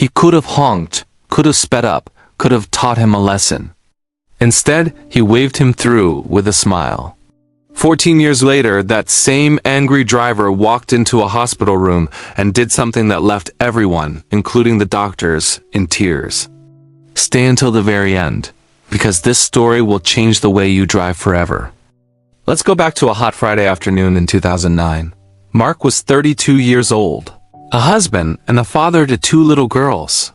He could have honked, could have sped up, could have taught him a lesson. Instead, he waved him through with a smile. 14 years later, that same angry driver walked into a hospital room and did something that left everyone, including the doctors, in tears. Stay until the very end, because this story will change the way you drive forever. Let's go back to a hot Friday afternoon in 2009. Mark was 32 years old, a husband and a father to 2 little girls.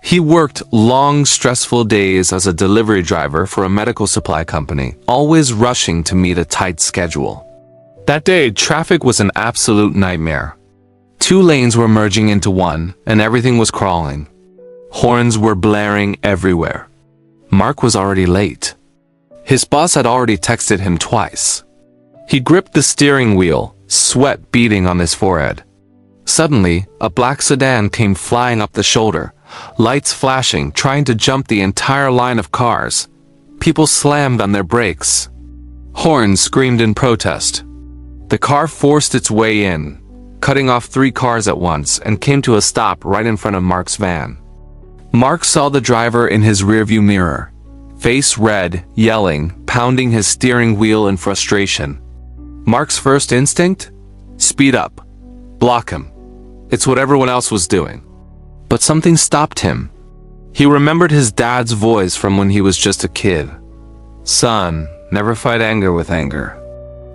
He worked long, stressful days as a delivery driver for a medical supply company, always rushing to meet a tight schedule. That day, traffic was an absolute nightmare. 2 lanes were merging into one, and everything was crawling. Horns were blaring everywhere. Mark was already late. His boss had already texted him twice. He gripped the steering wheel, sweat beading on his forehead. Suddenly, a black sedan came flying up the shoulder, lights flashing, trying to jump the entire line of cars. People slammed on their brakes. Horns screamed in protest. The car forced its way in, cutting off 3 cars at once, and came to a stop right in front of Mark's van. Mark saw the driver in his rearview mirror, face red, yelling, pounding his steering wheel in frustration. Mark's first instinct? Speed up. Block him. It's what everyone else was doing. But something stopped him. He remembered his dad's voice from when he was just a kid. Son, never fight anger with anger.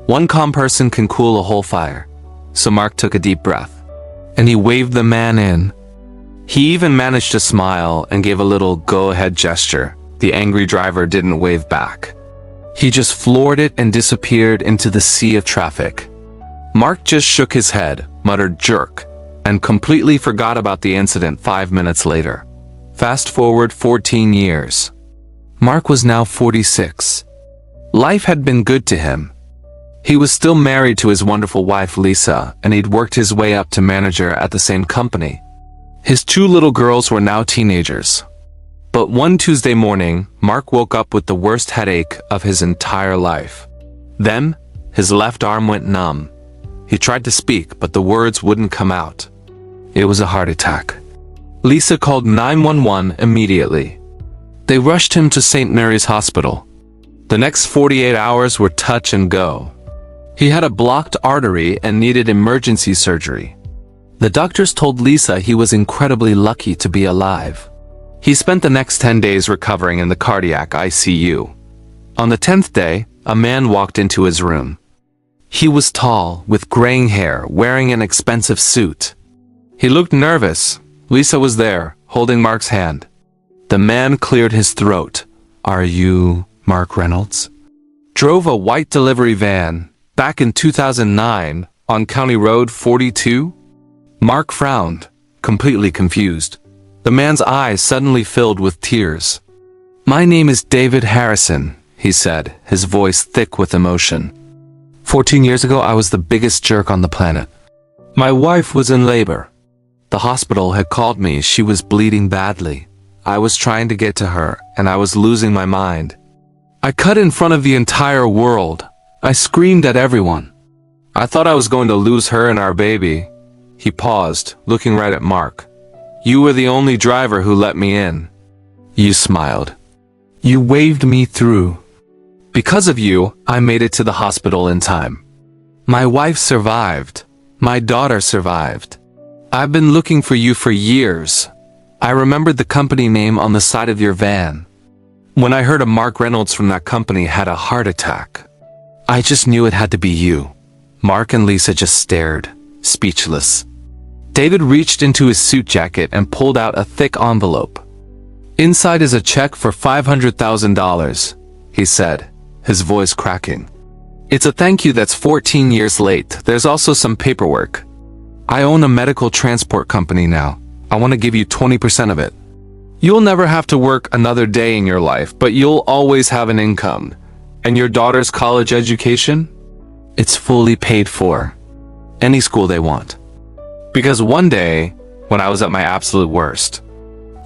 One calm person can cool a whole fire. So Mark took a deep breath, and he waved the man in. He even managed to smile and gave a little go-ahead gesture. The angry driver didn't wave back. He just floored it and disappeared into the sea of traffic. Mark just shook his head, muttered jerk, and completely forgot about the incident 5 minutes later. Fast forward 14 years. Mark was now 46. Life had been good to him. He was still married to his wonderful wife Lisa, and he'd worked his way up to manager at the same company. His 2 little girls were now teenagers. But one Tuesday morning, Mark woke up with the worst headache of his entire life. Then, his left arm went numb. He tried to speak, but the words wouldn't come out. It was a heart attack. Lisa called 911 immediately. They rushed him to St. Mary's Hospital. The next 48 hours were touch and go. He had a blocked artery and needed emergency surgery. The doctors told Lisa he was incredibly lucky to be alive. He spent the next 10 days recovering in the cardiac ICU. On the 10th day, a man walked into his room. He was tall, with graying hair, wearing an expensive suit. He looked nervous. Lisa was there, holding Mark's hand. The man cleared his throat. "Are you Mark Reynolds?" Drove a white delivery van, back in 2009, on County Road 42? Mark frowned, completely confused. The man's eyes suddenly filled with tears. "My name is David Harrison," he said, his voice thick with emotion. 14 years ago, I was the biggest jerk on the planet. My wife was in labor. The hospital had called me. She was bleeding badly. I was trying to get to her, and I was losing my mind. I cut in front of the entire world. I screamed at everyone. I thought I was going to lose her and our baby." He paused, looking right at Mark. "You were the only driver who let me in." You smiled. "You waved me through. Because of you, I made it to the hospital in time. My wife survived. My daughter survived. I've been looking for you for years. I remembered the company name on the side of your van. When I heard a Mark Reynolds from that company had a heart attack, I just knew it had to be you." Mark and Lisa just stared, speechless. David reached into his suit jacket and pulled out a thick envelope. "Inside is a check for $500,000, he said, his voice cracking. "It's a thank you that's 14 years late. There's also some paperwork. I own a medical transport company now. I want to give you 20% of it. You'll never have to work another day in your life, but you'll always have an income. And your daughter's college education? It's fully paid for. Any school they want. Because one day, when I was at my absolute worst,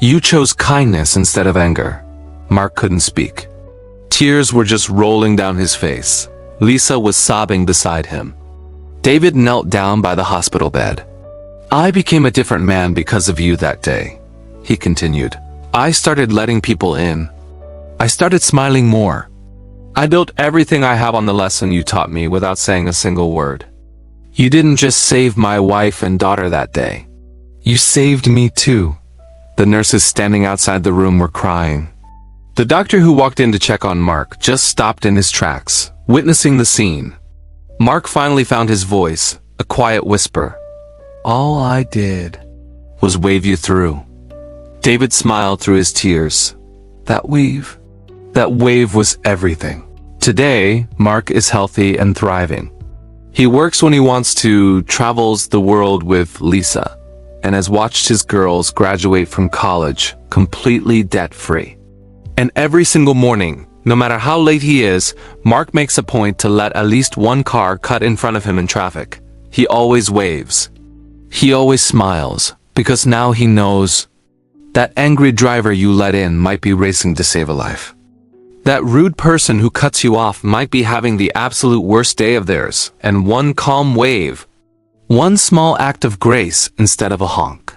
you chose kindness instead of anger." Mark couldn't speak. Tears were just rolling down his face. Lisa was sobbing beside him. David knelt down by the hospital bed. "I became a different man because of you that day. he continued. I started letting people in. I started smiling more. I built everything I have on the lesson you taught me without saying a single word. You didn't just save my wife and daughter that day. You saved me too. The nurses standing outside the room were crying. The doctor who walked in to check on Mark just stopped in his tracks, witnessing the scene. Mark finally found his voice, a quiet whisper. All I did was wave you through. David smiled through his tears. That wave was everything. Today, Mark is healthy and thriving. He works when he wants to, travels the world with Lisa, and has watched his girls graduate from college completely debt-free. And every single morning, no matter how late he is, Mark makes a point to let at least one car cut in front of him in traffic. He always waves. He always smiles, because now he knows that angry driver you let in might be racing to save a life. That rude person who cuts you off might be having the absolute worst day of theirs, and one calm wave, one small act of grace instead of a honk,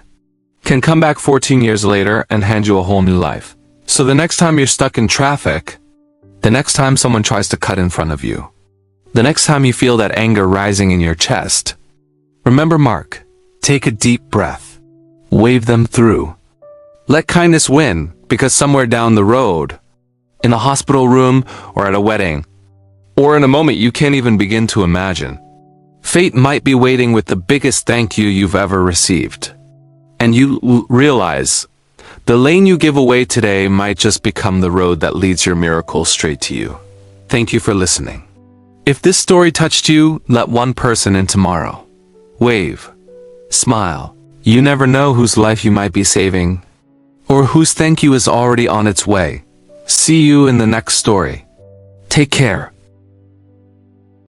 can come back 14 years later and hand you a whole new life. So the next time you're stuck in traffic, the next time someone tries to cut in front of you, the next time you feel that anger rising in your chest, remember Mark. Take a deep breath. Wave them through. Let kindness win, because somewhere down the road, in a hospital room or at a wedding, or in a moment you can't even begin to imagine, fate might be waiting with the biggest thank you you've ever received. And you realize the lane you give away today might just become the road that leads your miracle straight to you. Thank you for listening. If this story touched you, let one person in tomorrow. Wave. Smile. You never know whose life you might be saving, or whose thank you is already on its way. See you in the next story. Take care.